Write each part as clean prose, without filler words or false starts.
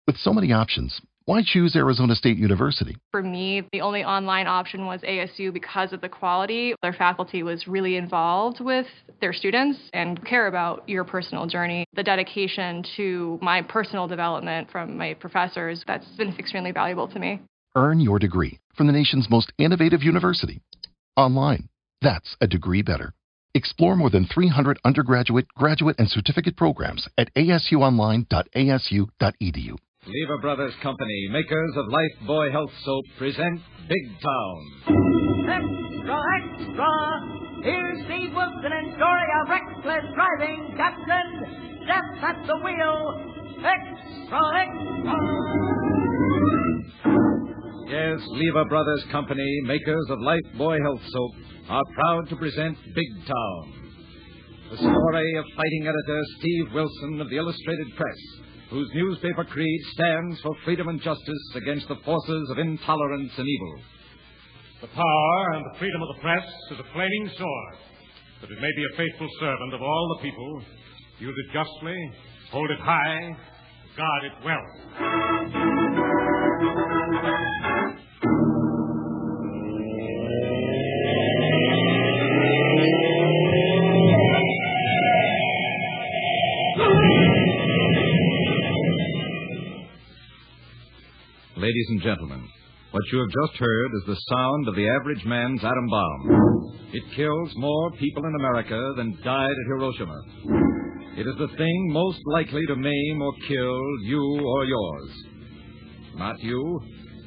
With so many options, why choose Arizona State University? For me, the only online option was ASU because of the quality. Their faculty was really involved with their students and care about your personal journey. The dedication to my personal development from my professors, that's been extremely valuable to me. Earn your degree from the nation's most innovative university. Online. That's a degree better. Explore more than 300 undergraduate, graduate, and certificate programs at asuonline.asu.edu. Lever Brothers Company, makers of Lifebuoy Health Soap, present Big Town. Extra, extra! Here's Steve Wilson and story of reckless driving. Captain, death at the wheel. Extra, extra! Yes, Lever Brothers Company, makers of Lifebuoy Health Soap, are proud to present Big Town. The story of fighting editor Steve Wilson of the Illustrated Press, whose newspaper creed stands for freedom and justice against the forces of intolerance and evil. The power and the freedom of the press is a flaming sword, that it may be a faithful servant of all the people, use it justly, hold it high, guard it well. Ladies and gentlemen, what you have just heard is the sound of the average man's atom bomb. It kills more people in America than died at Hiroshima. It is the thing most likely to maim or kill you or yours. Not you?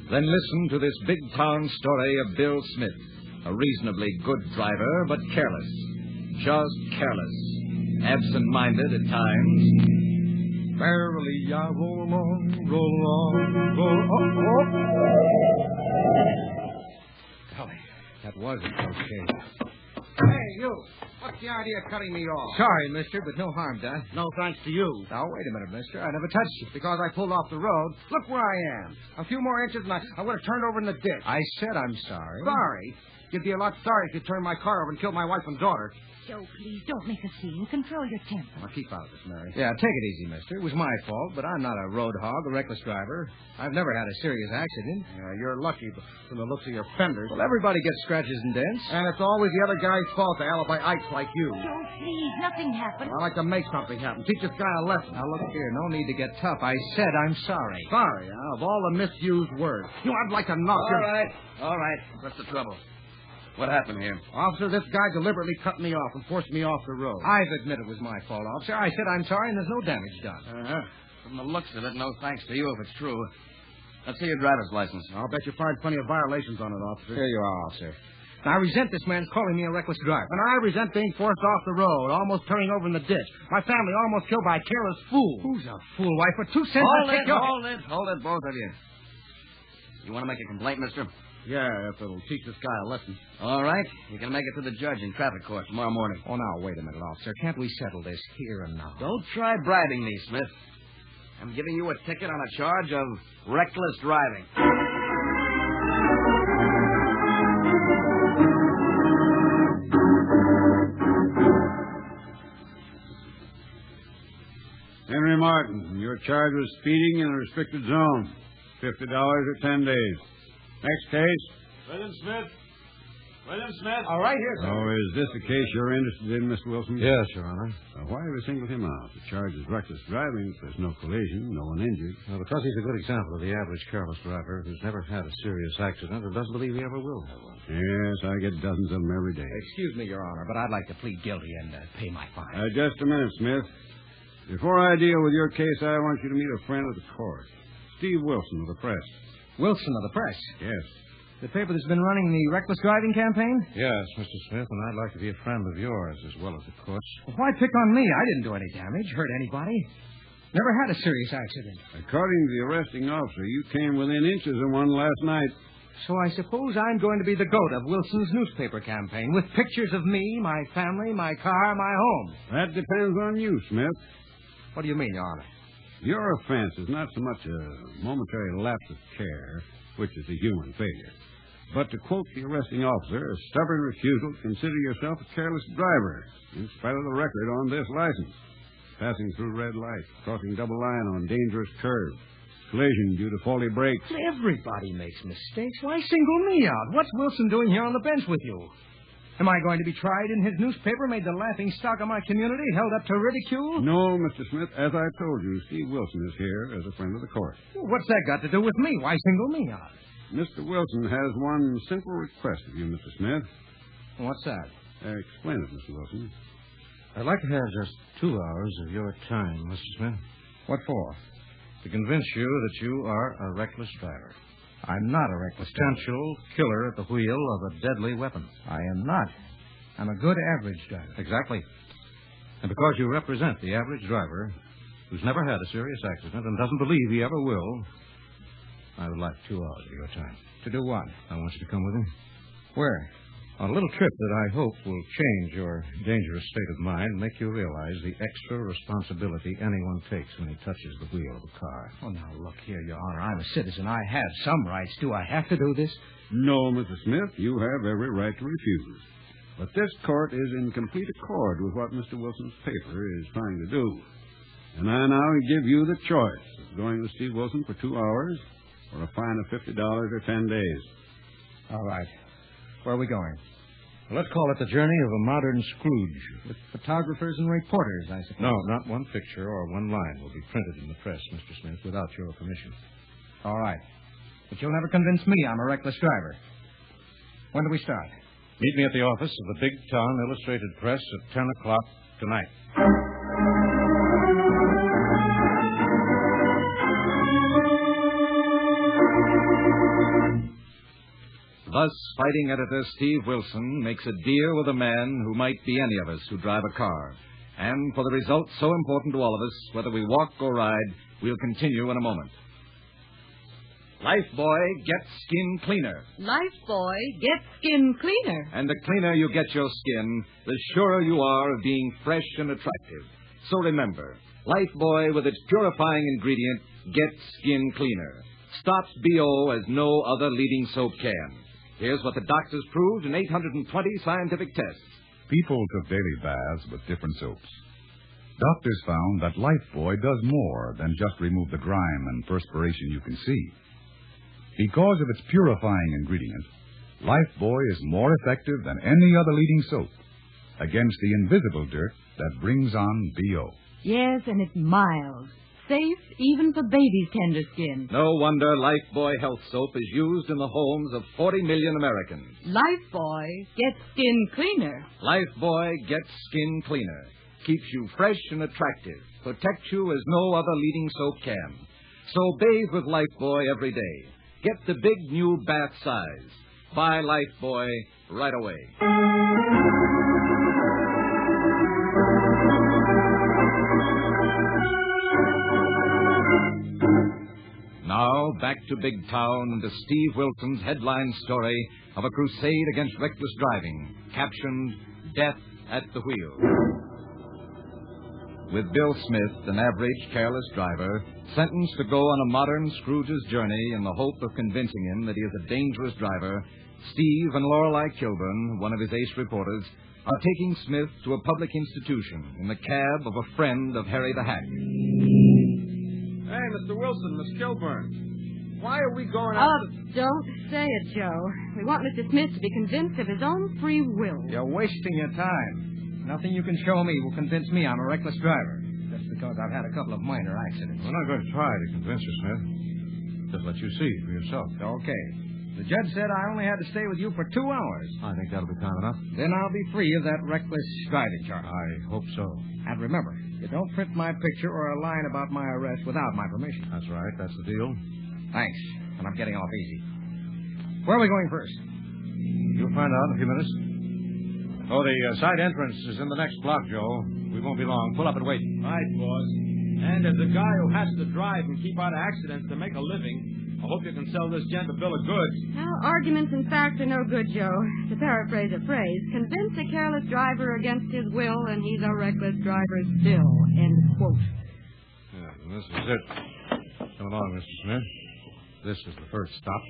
Then listen to this big town story of Bill Smith, a reasonably good driver, but careless. Just careless. Absent-minded at times. Verily, I roll on, roll on, roll on. Golly, that was a close case. Hey, you. What's the idea of cutting me off? Sorry, mister, but no harm done. No thanks to you. Now, wait a minute, mister. I never touched you. Because I pulled off the road. Look where I am. A few more inches and I would have turned over in the ditch. I said I'm sorry. Sorry? You'd be a lot sorry if you turned my car over and killed my wife and daughter. Joe, please, don't make a scene. Control your temper. I'll keep out of this, Mary. Yeah, take it easy, mister. It was my fault, but I'm not a road hog, a reckless driver. I've never had a serious accident. Yeah, you're lucky from the looks of your fenders. Well, everybody gets scratches and dents. And it's always the other guy's fault to alibi ites like you. Joe, please, nothing happened. I like to make something happen. Teach this guy a lesson. Now, look here. No need to get tough. I said I'm sorry. Sorry, huh? Of all the misused words. You know, I'd like to knock your... All right. What's the trouble? What happened here? Officer, this guy deliberately cut me off and forced me off the road. I've admitted it was my fault, officer. I said I'm sorry, and there's no damage done. From the looks of it, no thanks to you if it's true. Let's see your driver's license. I'll bet you find plenty of violations on it, officer. Here you are, officer. Now, I resent this man's calling me a reckless driver. And I resent being forced off the road, almost turning over in the ditch. My family almost killed by a careless fool. Who's a fool, wife? For 2 cents, Hold it, both of you. You want to make a complaint, mister? Yeah, if it'll teach this guy a lesson. All right. You can make it to the judge in traffic court tomorrow morning. Oh, now, wait a minute, officer. Can't we settle this here and now? Don't try bribing me, Smith. I'm giving you a ticket on a charge of reckless driving. Henry Martin, your charge was speeding in a restricted zone. $50 or 10 days. Next case. William Smith. All right, here, sir. Oh, is this the case you're interested in, Mr. Wilson? Yes, Your Honor. Why have you singled him out? The charge is reckless driving. There's no collision, no one injured. Well, because he's a good example of the average careless driver who's never had a serious accident or doesn't believe he ever will have one. Yes, I get dozens of them every day. Excuse me, Your Honor, but I'd like to plead guilty and pay my fine. Just a minute, Smith. Before I deal with your case, I want you to meet a friend of the court. Steve Wilson of the Press. Wilson of the Press? Yes. The paper that's been running the reckless driving campaign? Yes, Mr. Smith, and I'd like to be a friend of yours as well as the court's. Well, why pick on me? I didn't do any damage, hurt anybody. Never had a serious accident. According to the arresting officer, you came within inches of one last night. So I suppose I'm going to be the goat of Wilson's newspaper campaign, with pictures of me, my family, my car, my home. That depends on you, Smith. What do you mean, Your Honor? Your offense is not so much a momentary lapse of care, which is a human failure, but to quote the arresting officer, a stubborn refusal to consider yourself a careless driver, in spite of the record on this license. Passing through red lights, crossing double line on dangerous curves, Collision due to faulty brakes. Everybody makes mistakes. Why single me out? What's Wilson doing here on the bench with you? Am I going to be tried in his newspaper, made the laughing stock of my community, held up to ridicule? No, Mr. Smith. As I told you, Steve Wilson is here as a friend of the court. What's that got to do with me? Why single me out? Mr. Wilson has one simple request of you, Mr. Smith. What's that? Explain it, Mr. Wilson. I'd like to have just 2 hours of your time, Mr. Smith. What for? To convince you that you are a reckless driver. I'm not a reckless driver. Potential killer at the wheel of a deadly weapon. I am not. I'm a good average driver. Exactly. And because you represent the average driver who's never had a serious accident and doesn't believe he ever will, I would like 2 hours of your time. To do what? I want you to come with me. Where? On a little trip that I hope will change your dangerous state of mind and make you realize the extra responsibility anyone takes when he touches the wheel of a car. Oh, now, look here, Your Honor. I'm a citizen. I have some rights. Do I have to do this? No, Mr. Smith. You have every right to refuse. But this court is in complete accord with what Mr. Wilson's paper is trying to do. And I now give you the choice of going with Steve Wilson for 2 hours or a fine of $50 or 10 days. All right. Where are we going? Well, let's call it the journey of a modern Scrooge. With photographers and reporters, I suppose. No, not one picture or one line will be printed in the press, Mr. Smith, without your permission. All right. But you'll never convince me I'm a reckless driver. When do we start? Meet me at the office of the Big Town Illustrated Press at 10 o'clock tonight. Thus, fighting editor Steve Wilson makes a deal with a man who might be any of us who drive a car. And for the results so important to all of us, whether we walk or ride, we'll continue in a moment. Lifebuoy gets skin cleaner. Lifebuoy gets skin cleaner. And the cleaner you get your skin, the surer you are of being fresh and attractive. So remember, Lifebuoy with its purifying ingredient gets skin cleaner. Stops BO as no other leading soap can. Here's what the doctors proved in 820 scientific tests. People took daily baths with different soaps. Doctors found that Lifebuoy does more than just remove the grime and perspiration you can see. Because of its purifying ingredient, Lifebuoy is more effective than any other leading soap against the invisible dirt that brings on BO. Yes, and it's mild. Safe even for baby's tender skin. No wonder Lifebuoy Health Soap is used in the homes of 40 million Americans. Lifebuoy gets skin cleaner. Lifebuoy gets skin cleaner. Keeps you fresh and attractive. Protects you as no other leading soap can. So bathe with Lifebuoy every day. Get the big new bath size. Buy Lifebuoy right away. Now, back to Big Town and to Steve Wilson's headline story of a crusade against reckless driving, captioned, Death at the Wheel. With Bill Smith, an average, careless driver, sentenced to go on a modern Scrooge's journey in the hope of convincing him that he is a dangerous driver, Steve and Lorelei Kilbourne, one of his ace reporters, are taking Smith to a public institution in the cab of a friend of Harry the Hack. Hey, Mr. Wilson, Miss Kilbourne. Why are we going out Don't say it, Joe. We want Mr. Smith to be convinced of his own free will. You're wasting your time. Nothing you can show me will convince me I'm a reckless driver. Just because I've had a couple of minor accidents. We're not going to try to convince you, Smith. Just let you see for yourself. Okay. The judge said I only had to stay with you for 2 hours. I think that'll be time enough. Then I'll be free of that reckless driving charge. I hope so. And remember, you don't print my picture or a line about my arrest without my permission. That's right. That's the deal. Thanks. And I'm getting off easy. Where are we going first? You'll find out in a few minutes. Oh, the side entrance is in the next block, Joe. We won't be long. Pull up and wait. Right, boss. And as a guy who has to drive and keep out of accidents to make a living, I hope you can sell this gent a bill of goods. Well, arguments and facts are no good, Joe. To paraphrase a phrase, convince a careless driver against his will, and he's a reckless driver still. End quote. Yeah, and this is it. Come along, Mr. Smith. this is the first stop.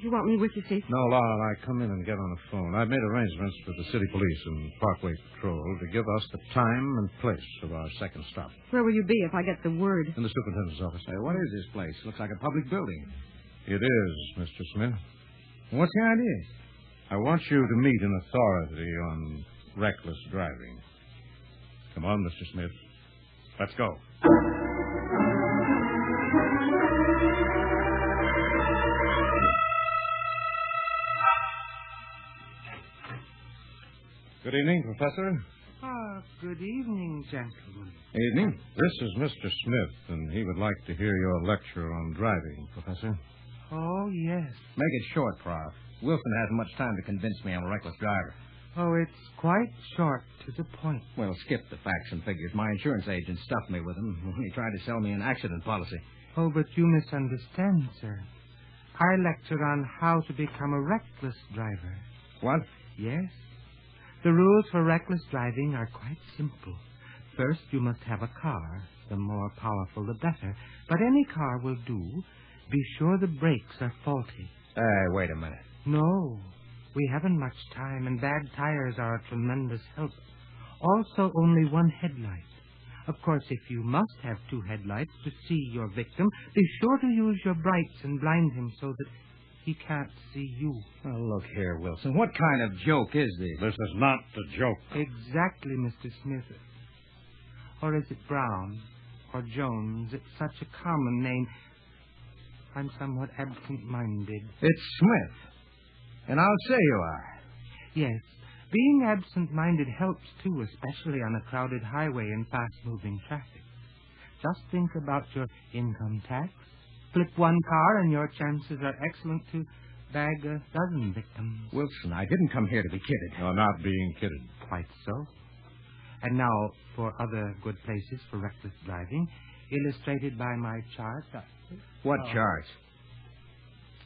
You want me with you, Steve? No, Laura, I come in and get on the phone. I've made arrangements with the city police and Parkway Patrol to give us the time and place of our second stop. Where will you be if I get the word? In the superintendent's office. Hey, what is this place? Looks like a public building. It is, Mr. Smith. What's the idea? I want you to meet an authority on reckless driving. Come on, Mr. Smith. Let's go. Good evening, Professor. Good evening, gentlemen. Evening. This is Mr. Smith, and he would like to hear your lecture on driving, Professor. Oh, yes. Make it short, Prof. Wilson hasn't much time to convince me I'm a reckless driver. Oh, it's quite short to the point. Well, skip the facts and figures. My insurance agent stuffed me with them when he tried to sell me an accident policy. Oh, but you misunderstand, sir. I lecture on how to become a reckless driver. What? Yes. The rules for reckless driving are quite simple. First, you must have a car. The more powerful, the better. But any car will do. Be sure the brakes are faulty. Wait a minute. No. We haven't much time, and bad tires are a tremendous help. Also, only one headlight. Of course, if you must have two headlights to see your victim, be sure to use your brights and blind him so that he can't see you. Oh, look here, Wilson. What kind of joke is this? This is not a joke. Exactly, Mr. Smith. Or is it Brown? Or Jones? It's such a common name. I'm somewhat absent-minded. It's Smith. And I'll say you are. Yes. Being absent-minded helps, too, especially on a crowded highway in fast-moving traffic. Just think about your income tax. Flip one car and your chances are excellent to bag a dozen victims. Wilson, I didn't come here to be kidded. You're not being kidded. Quite so. And now for other good places for reckless driving, illustrated by my chart. What chart?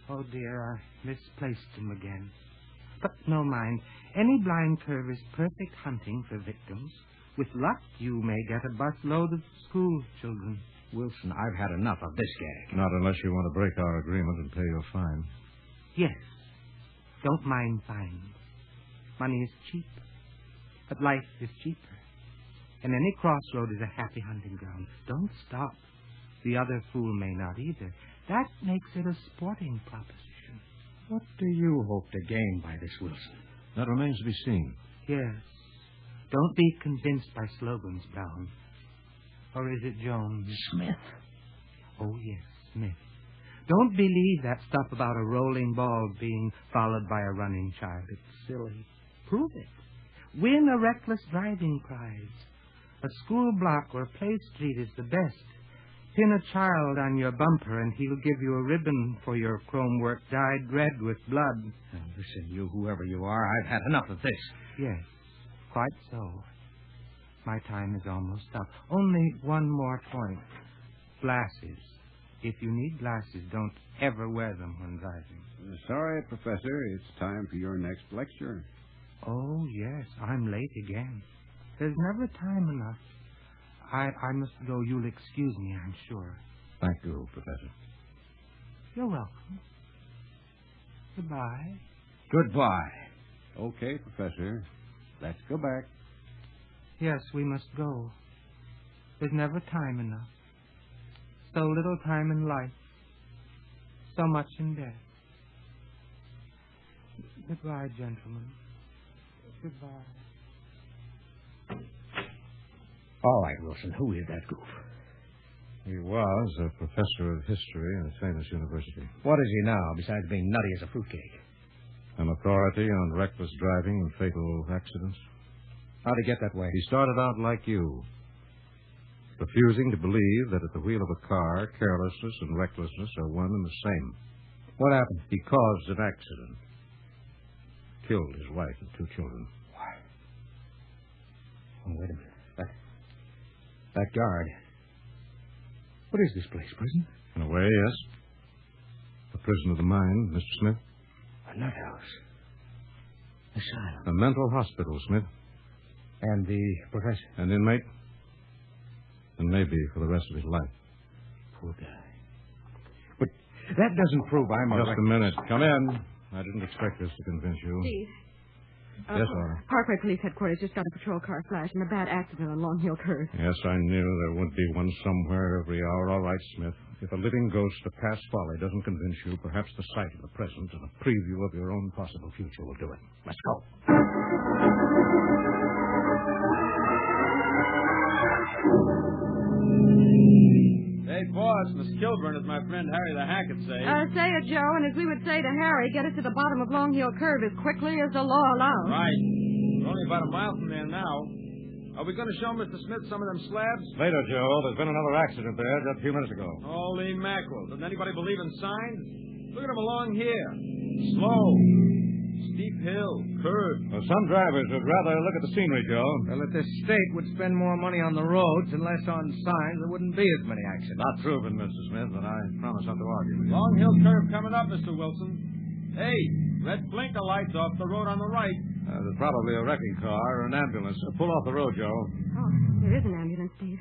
Oh, dear, I misplaced them again. But no mind. Any blind curve is perfect hunting for victims. With luck, you may get a busload of school children. Wilson, I've had enough of this gag. Not unless you want to break our agreement and pay your fine. Yes. Don't mind fines. Money is cheap. But life is cheaper. And any crossroad is a happy hunting ground. Don't stop. The other fool may not either. That makes it a sporting proposition. What do you hope to gain by this, Wilson? That remains to be seen. Yes. Don't be convinced by slogans, Brown. Or is it Jones? Smith. Oh, yes, Smith. Don't believe that stuff about a rolling ball being followed by a running child. It's silly. Prove it. Win a reckless driving prize. A school block or Play Street is the best. Pin a child on your bumper and he'll give you a ribbon for your chrome work dyed red with blood. Now, listen, you, whoever you are, I've had enough of this. Yes, quite so. My time is almost up. Only one more point. Glasses. If you need glasses, don't ever wear them when driving. Sorry, Professor. It's time for your next lecture. Oh, yes. I'm late again. There's never time enough. I must go. You'll excuse me, I'm sure. Thank you, Professor. You're welcome. Goodbye. Goodbye. Okay, Professor. Let's go back. Yes, we must go. There's never time enough. So little time in life. So much in death. Goodbye, gentlemen. Goodbye. All right, Wilson, who is that goof? He was a professor of history in a famous university. What is he now, besides being nutty as a fruitcake? An authority on reckless driving and fatal accidents. How'd he get that way? He started out like you, refusing to believe that at the wheel of a car, carelessness and recklessness are one and the same. What happened? He caused an accident. Killed his wife and 2 children. Why? Oh, wait a minute. That guard. What is this place, prison? In a way, yes. A prison of the mind, Mr. Smith. A nut house. Asylum. A mental hospital, Smith. And the professor? An inmate. And maybe for the rest of his life. Poor guy. But That doesn't prove I'm a... Just a minute. Come in. I didn't expect this to convince you. Steve. Yes, Laura. Parkway Police Headquarters just got a patrol car flash in a bad accident on Long Hill Curve. Yes, I knew there would be one somewhere every hour. All right, Smith. If a living ghost of past folly doesn't convince you, perhaps the sight of the present and a preview of your own possible future will do it. Let's go. Hey, boss, Miss Kilbourne, as my friend Harry the Hack would say. Say it, Joe, and as we would say to Harry, get us to the bottom of Long Hill Curve as quickly as the law allows. Right. We're only about a mile from there now. Are we going to show Mr. Smith some of them slabs? Later, Joe. There's been another accident there just a few minutes ago. Holy mackerel. Doesn't anybody believe in signs? Look at them along here. Slow. Steep hill. Curve. Well, some drivers would rather look at the scenery, Joe. Well, if the state would spend more money on the roads and less on signs, there wouldn't be as many accidents. Not proven, Mr. Smith, but I promise not to argue with you. Long Hill Curve coming up, Mr. Wilson. Hey, red blinker lights off the road on the right. There's probably a wrecking car or an ambulance. Pull off the road, Joe. Oh, there is an ambulance, Steve.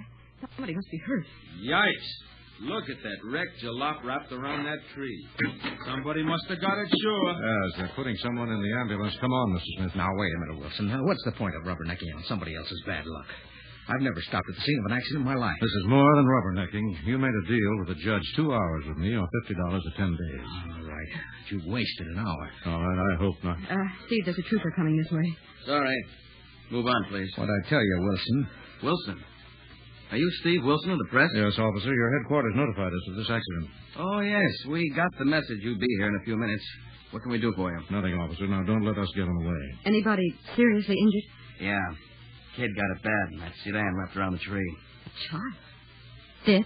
Somebody must be hurt. Yikes. Look at that wrecked jalop wrapped around that tree. Somebody must have got it, sure. Yes, they're putting someone in the ambulance. Come on, Mr. Smith. Now, wait a minute, Wilson. What's the point of rubbernecking on somebody else's bad luck? I've never stopped at the scene of an accident in my life. This is more than rubbernecking. You made a deal with the judge 2 hours with me or $50 or 10 days. All right. But you wasted an hour. All right, I hope not. Steve, there's a trooper coming this way. It's all right. Move on, please. What'd I tell you, Wilson? Wilson? Are you Steve Wilson of the press? Yes, officer. Your headquarters notified us of this accident. Oh, yes. We got the message you'd be here in a few minutes. What can we do for you? Nothing, officer. Now, don't let us get in the way. Anybody seriously injured? Yeah. Kid got it bad in that sedan wrapped around the tree. A child? Dead?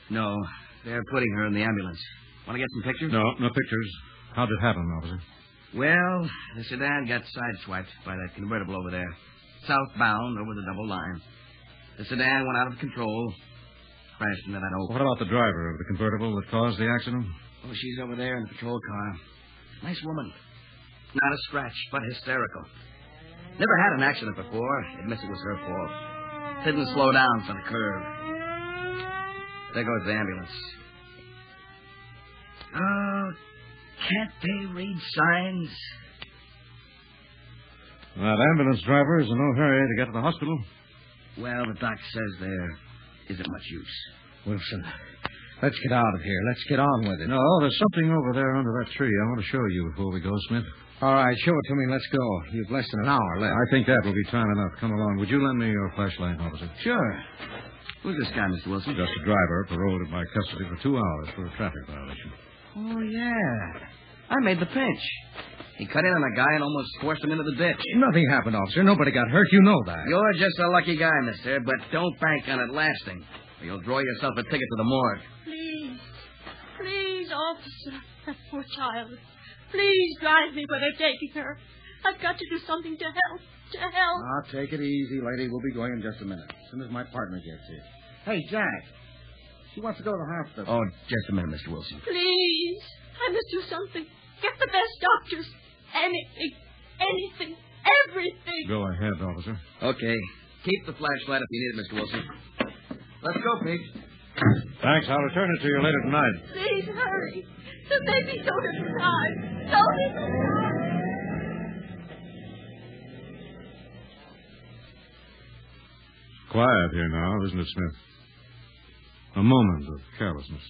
No. They're putting her in the ambulance. Want to get some pictures? No pictures. How'd it happen, officer? Well, the sedan got sideswiped by that convertible over there. Southbound over the double line. The sedan went out of control. Crashed into that oak. What about the driver of the convertible that caused the accident? Oh, she's over there in the patrol car. Nice woman. Not a scratch, but hysterical. Never had an accident before. Admits it was her fault. Didn't slow down for the curve. There goes the ambulance. Oh, can't they read signs? That ambulance driver is in no hurry to get to the hospital. Well, the doc says there isn't much use. Wilson, let's get out of here. Let's get on with it. No, there's something over there under that tree I want to show you before we go, Smith. All right, show it to me. Let's go. You've less than an hour left. I think that will be time enough. Come along. Would you lend me your flashlight, officer? Sure. Who's this guy, Mr. Wilson? Just a driver paroled in my custody for 2 hours for a traffic violation. Oh, yeah. I made the pinch. He cut in on a guy and almost forced him into the ditch. Nothing happened, officer. Nobody got hurt. You know that. You're just a lucky guy, mister, but don't bank on it lasting, or you'll draw yourself a ticket to the morgue. Please, officer. That poor child. Please drive me where they're taking her. I've got to do something to help. Now, take it easy, lady. We'll be going in just a minute, as soon as my partner gets here. Hey, Jack. She wants to go to the hospital. Oh, just a minute, Mr. Wilson. Please. I must do something. Get the best doctors. Anything. Everything. Go ahead, officer. Okay. Keep the flashlight if you need it, Mr. Wilson. Let's go, Pete. Thanks. I'll return it to you later tonight. Please, hurry. The baby's so deprived. So deprived. Quiet here now, isn't it, Smith? A moment of carelessness.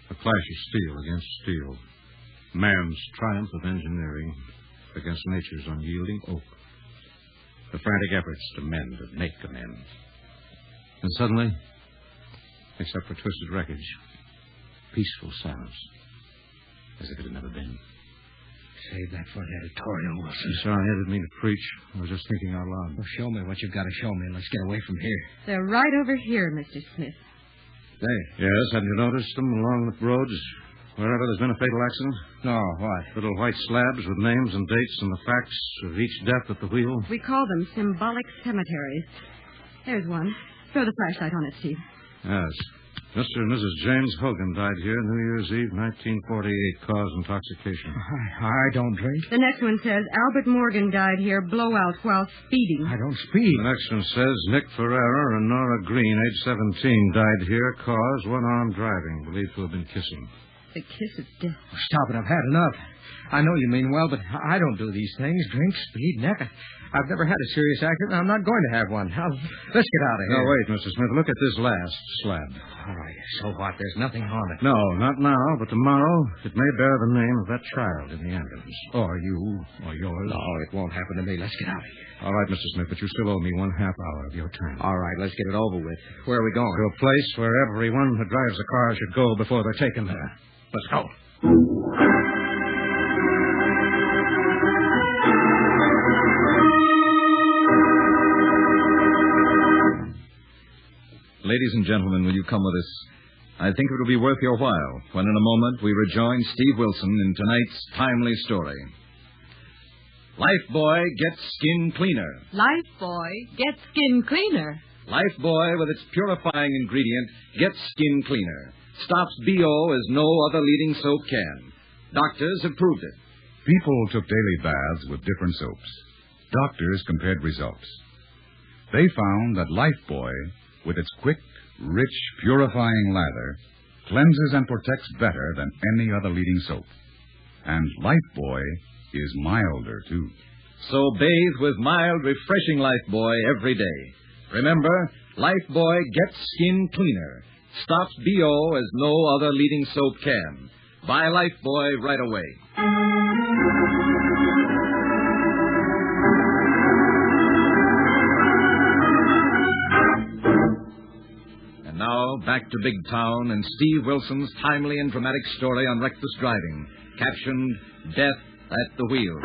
A clash of steel against steel. Man's triumph of engineering against nature's unyielding oak. The frantic efforts to mend and make amends. And suddenly, except for twisted wreckage, peaceful silence, as if it had never been. Save that for the editorial, Wilson. I'm sorry, I didn't mean to preach. I was just thinking out loud. Well, show me what you've got to show me, and let's get away from here. They're right over here, Mr. Smith. Yes, hadn't you noticed them along the roads? Wherever there's been a fatal accident? No, what? Little white slabs with names and dates and the facts of each death at the wheel. We call them symbolic cemeteries. There's one. Throw the flashlight on it, Steve. Yes. Mr. and Mrs. James Hogan died here New Year's Eve, 1948, cause intoxication. I don't drink. The next one says Albert Morgan died here, blowout while speeding. I don't speed. The next one says Nick Ferrera and Nora Green, age 17, died here, cause one-armed driving, believed to have been kissing. The kiss is death. Oh, stop it. I've had enough. I know you mean well, but I don't do these things. Drink, speed, neck. I've never had a serious accident, and I'm not going to have one. Let's get out of here. No, wait, Mr. Smith. Look at this last slab. All right. So what? There's nothing on it. No, not now, but tomorrow it may bear the name of that child in the ambulance. Or you, or yours. No, it won't happen to me. Let's get out of here. All right, Mr. Smith, but you still owe me 1/2 hour of your time. All right, let's get it over with. Where are we going? To a place where everyone who drives a car should go before they're taken there. Let's go. Ladies and gentlemen, will you come with us? I think it will be worth your while when in a moment we rejoin Steve Wilson in tonight's timely story. Lifebuoy gets skin cleaner. Lifebuoy gets skin cleaner. Lifebuoy, with its purifying ingredient, gets skin cleaner. Stops BO as no other leading soap can. Doctors have proved it. People took daily baths with different soaps. Doctors compared results. They found that Lifebuoy, with its quick, rich, purifying lather, cleanses and protects better than any other leading soap. And Lifebuoy is milder, too. So bathe with mild, refreshing Lifebuoy every day. Remember, Lifebuoy gets skin cleaner. Stops BO as no other leading soap can. Buy Lifebuoy right away. And now, back to Big Town and Steve Wilson's timely and dramatic story on reckless driving, captioned Death at the Wheel.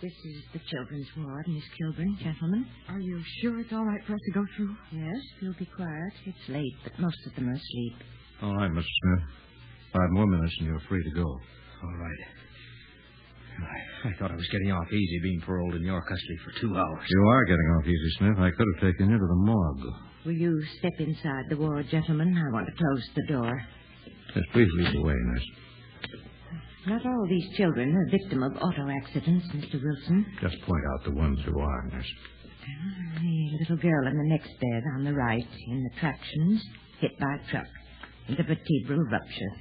This is the children's ward, Miss Kilbourne, gentlemen. Are you sure it's all right for us to go through? Yes, you'll be quiet. It's late, but most of them are asleep. All right, Mr. Smith. 5 more minutes and you're free to go. All right. I thought I was getting off easy being paroled in your custody for 2 hours. You are getting off easy, Smith. I could have taken you to the morgue. Will you step inside the ward, gentlemen? I want to close the door. Yes, please lead the way, nurse. Not all these children are victim of auto accidents, Mr. Wilson. Just point out the ones who are, nurse. The little girl in the next bed on the right, in the tractions, hit by a truck. Intervertebral rupture.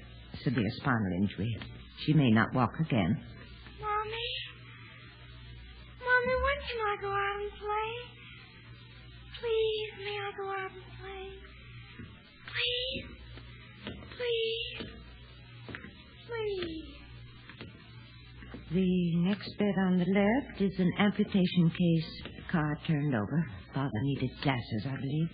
Severe spinal injury. She may not walk again. Mommy? Mommy, when can I go out and play? Please, may I go out and play? Please. Please. Please. The next bed on the left is an amputation case. Car turned over. Father needed glasses, I believe.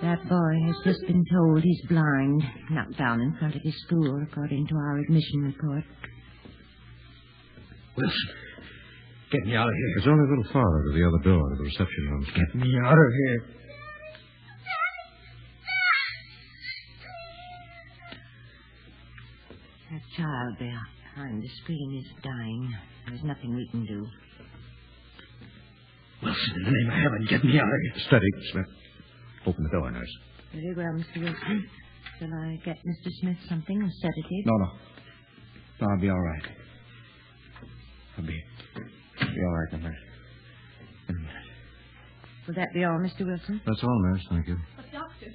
That boy has just been told he's blind. Knocked down in front of his school, according to our admission report. Wilson, get me out of here. It's only a little farther to the other door, to the reception room. Get me out of here. That child behind the screen is dying. There's nothing we can do. Wilson, in the name of heaven, get me out of here. Steady, Smith. Open the door, nurse. Very well, Mr. Wilson. Shall I get Mr. Smith something, a sedative? No. I'll be all right. I'll be all right in a minute. Will that be all, Mr. Wilson? That's all, nurse. Thank you. But doctor,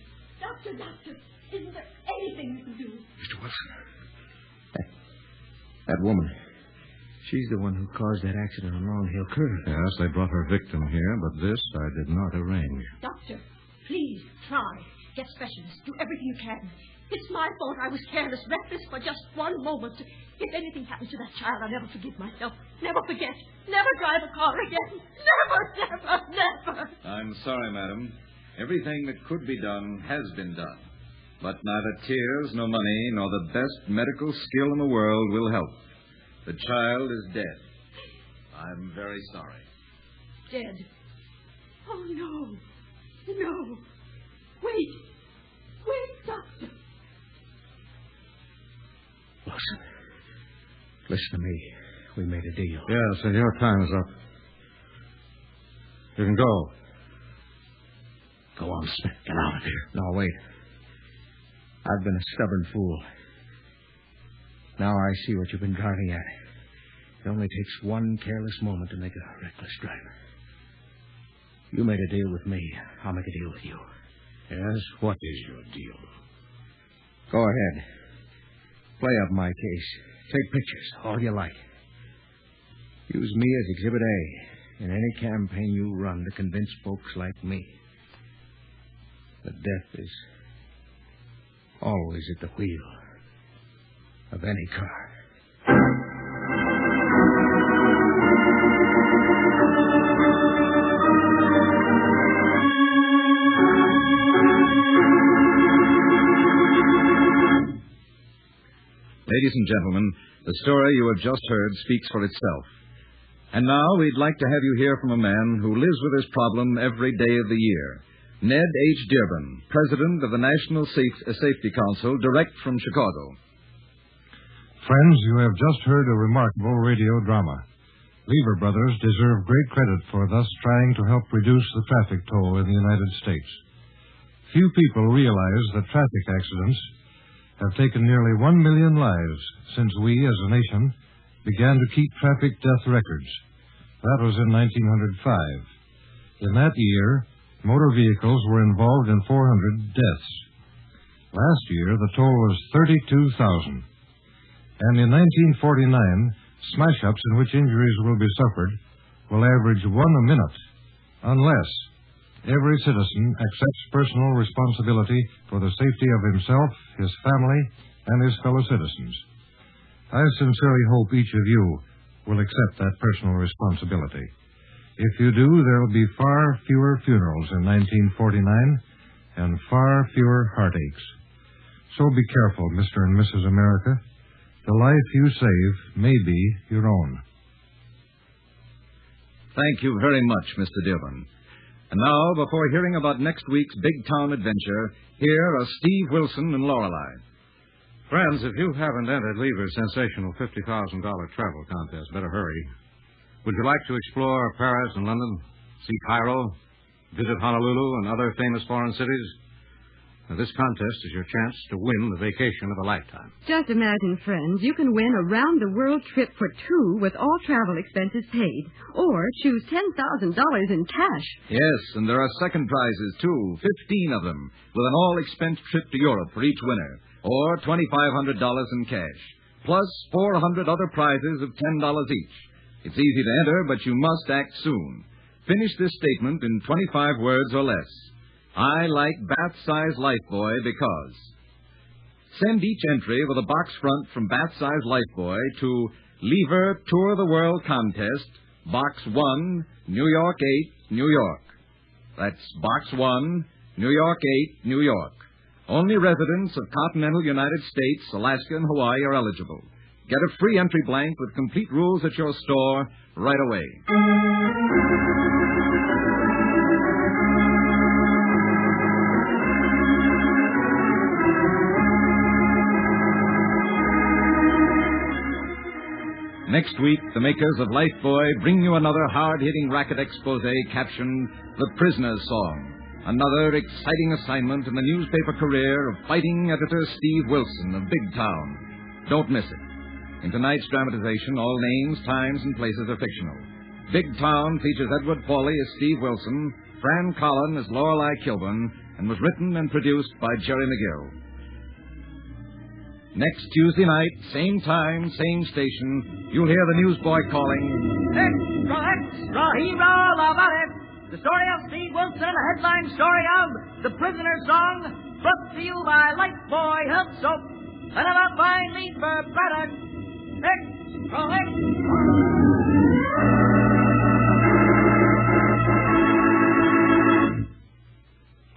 isn't there anything you can do? Mr. Wilson. That woman. She's the one who caused that accident on Long Hill Curve. Yes, they brought her victim here, but this I did not arrange. Doctor, please try. Get specialists. Do everything you can. It's my fault. I was careless, reckless for just one moment. If anything happens to that child, I'll never forgive myself. Never forget. Never drive a car again. Never. I'm sorry, madam. Everything that could be done has been done. But neither tears, nor money, nor the best medical skill in the world will help. The child is dead. I'm very sorry. Dead? Oh, no. No. Wait, doctor. Wilson, listen to me. We made a deal. Yes, and your time is up. You can go. Go on, Smith. Get out of here. No, wait. I've been a stubborn fool. Now I see what you've been driving at. It only takes one careless moment to make a reckless driver. You made a deal with me. I'll make a deal with you. Yes? What is your deal? Go ahead. Play up my case. Take pictures, all you like. Use me as Exhibit A in any campaign you run to convince folks like me that death is always at the wheel of any car. Ladies and gentlemen, the story you have just heard speaks for itself. And now we'd like to have you hear from a man who lives with this problem every day of the year. Ned H. Dearborn, president of the National Safety Council, direct from Chicago. Friends, you have just heard a remarkable radio drama. Lever Brothers deserve great credit for thus trying to help reduce the traffic toll in the United States. Few people realize that traffic accidents have taken nearly 1 million lives since we, as a nation, began to keep traffic death records. That was in 1905. In that year, motor vehicles were involved in 400 deaths. Last year, the toll was 32,000. And in 1949, smash-ups in which injuries will be suffered will average 1 a minute, unless every citizen accepts personal responsibility for the safety of himself, his family, and his fellow citizens. I sincerely hope each of you will accept that personal responsibility. If you do, there will be far fewer funerals in 1949 and far fewer heartaches. So be careful, Mr. and Mrs. America. The life you save may be your own. Thank you very much, Mr. Dearborn. And now, before hearing about next week's big town adventure, here are Steve Wilson and Lorelei. Friends, if you haven't entered Lever's sensational $50,000 travel contest, better hurry. Would you like to explore Paris and London, see Cairo, visit Honolulu and other famous foreign cities? Now, this contest is your chance to win the vacation of a lifetime. Just imagine, friends, you can win a round-the-world trip for two with all travel expenses paid, or choose $10,000 in cash. Yes, and there are second prizes, too, 15 of them, with an all-expense trip to Europe for each winner, or $2,500 in cash, plus 400 other prizes of $10 each. It's easy to enter, but you must act soon. Finish this statement in 25 words or less. I like bath-size Lifebuoy because. Send each entry with a box front from bath-size Lifebuoy to Lever Tour the World Contest, Box 1, New York 8, New York. That's Box 1, New York 8, New York. Only residents of continental United States, Alaska, and Hawaii are eligible. Get a free entry blank with complete rules at your store right away. Next week, the makers of Lifebuoy bring you another hard-hitting racket expose captioned The Prisoner's Song. Another exciting assignment in the newspaper career of fighting editor Steve Wilson of Big Town. Don't miss it. In tonight's dramatization, all names, times, and places are fictional. Big Town features Edward Pawley as Steve Wilson, Fran Carlon as Lorelei Kilbourne, and was written and produced by Jerry McGill. Next Tuesday night, same time, same station, you'll hear the newsboy calling, Extra, extra, hero, love it! The story of Steve Wilson, a headline story of The Prisoner's Song, brought to you by Lifebuoy Health Soap, another fine Lever product. Extra, extra.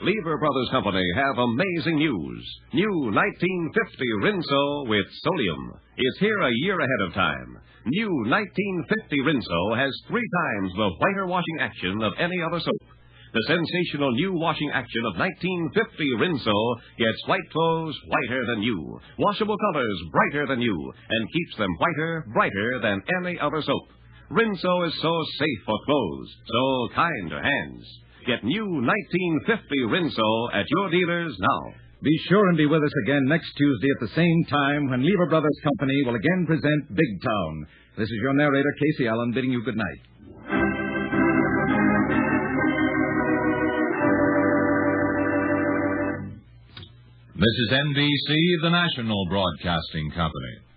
Lever Brothers Company have amazing news. New 1950 Rinso with Solium is here a year ahead of time. New 1950 Rinso has 3 times the whiter washing action of any other soap. The sensational new washing action of 1950 Rinso gets white clothes whiter than new, washable colors brighter than new, and keeps them whiter, brighter than any other soap. Rinso is so safe for clothes, so kind to hands. Get new 1950 Rinso at your dealers now. Be sure and be with us again next Tuesday at the same time when Lever Brothers Company will again present Big Town. This is your narrator, Casey Allen, bidding you good night. This is NBC, the national broadcasting company.